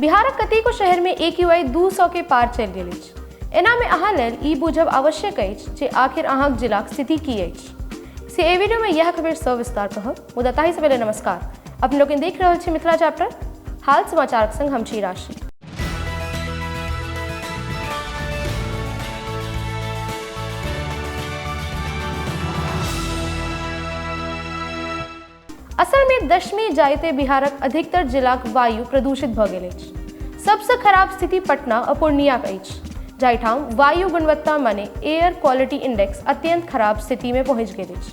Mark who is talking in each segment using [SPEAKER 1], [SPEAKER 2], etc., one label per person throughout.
[SPEAKER 1] बिहारक कतेको शहर में AQI 200 के पार चलि गेल अछि। एना में अहाँ लेल ई बुझब आवश्यक अछि जे आखिर अहाँक जिलाक स्थिति की अछि। से एहि वीडियो में यह खबर सविस्तार कहब, मुदा ताहि से पहले नमस्कार। अपने लोग देख रहल छी मिथिला चैप्टर, हाल समाचारक संग हम छी राशि। असल में 10वीं जाइते बिहारक अधिकतर जिलाक वायु प्रदूषित भऽ गेल अछि। सबसँ खराब स्थिति पटना आ पूर्णियाक अछि, जाहिठाम वायु गुणवत्ता माने एयर क्वालिटी इंडेक्स अत्यंत खराब स्थिति में पहुँच गेल अछि।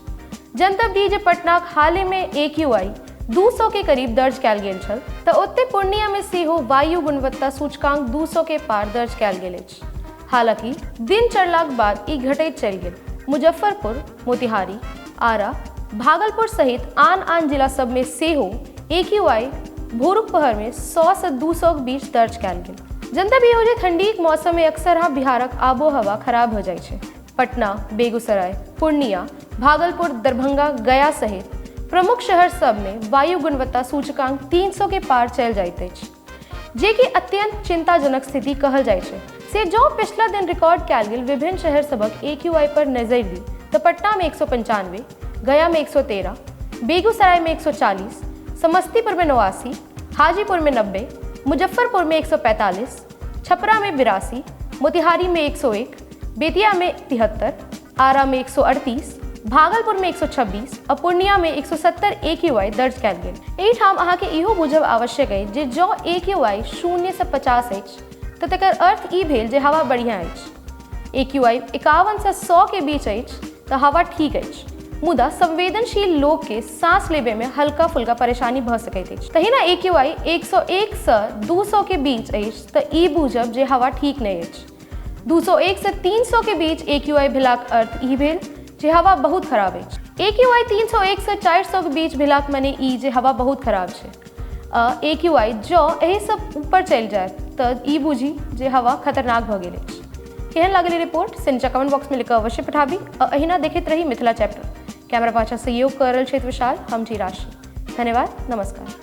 [SPEAKER 1] जनतब दी जे पटनाक हाल में AQI 200 के करीब दर्ज कयल गेल छल, तऽ ओतय पूर्णिया में सेहो वायु गुणवत्ता सूचकांक 200 के पार दर्ज कयल गेल अछि। हालांकि दिन चढ़लाक बाद ई घटैत चलि गेल। मुजफ्फरपुर, मोतिहारी, आरा, भागलपुर सहित आन जिला सब में सेहो AQI भोरुक पहर में 100 से 200 के बीच दर्ज कयल गेल। जनतब ई हो जे ठंडीक मौसम में अक्सर बिहारक आबो हवा खराब हो जाइ छै। पटना, बेगूसराय, पूर्णिया, भागलपुर, दरभंगा, गया सहित प्रमुख शहर सब में वायु गुणवत्ता सूचकांक 300 के पार चलि जाइत अछि, जे कि अत्यंत चिंताजनक स्थिति कहल जाइ छै। से जो पिछला दिन रिकॉर्ड कयल गेल विभिन्न शहर सबक AQI पर नजर दी तऽ पटना में 195, गया में 113, बेगूसराय में 140, समस्तीपुर में 89, हाजीपुर में 90, मुजफ्फरपुर में 145, छपरा में 82, मोतिहारी में 101, बेतिया में 73, आरा में 138, भागलपुर में 126 और पूर्णिया में 170 AQI दर्ज कयल गेल। एहिठाम अहाँके इहो बुझब आवश्यक अछि जे जँ AQI 0 से 50 अछि तऽ तकर अर्थ ई भेल जे हवा बढ़िया अछि। AQI 51 से 100 के बीच अछि तऽ हवा ठीक अछि, मुदा संवेदनशील लोग के सांस लेबे में हल्का फुल्का परेशानी भऽ सकैत अछि। तहिना AQI 101 से 200 के बीच अछि तऽ ई बुझब जे हवा ठीक नहि अछि। 201 से 300 के बीच AQI भेलाक अर्थ ई भेल जे हवा बहुत खराब अछि। AQI 301 से 400 के बीच भेलाक माने ई जे हवा बहुत खराब छै। AQI जँ एहि सब ऊपर चलि जायत तऽ ई बुझी जे हवा खतरनाक भऽ गेल अछि। केहन लागल रिपोर्ट से नीचा कमेंट बॉक्स में लिखकर अवश्य पठाबी और अहिना देखैत रही मिथिला चैप्टर। कैमरा पाछा सहयोग कर रहल छथि विशाल, हम छी राशि। धन्यवाद, नमस्कार।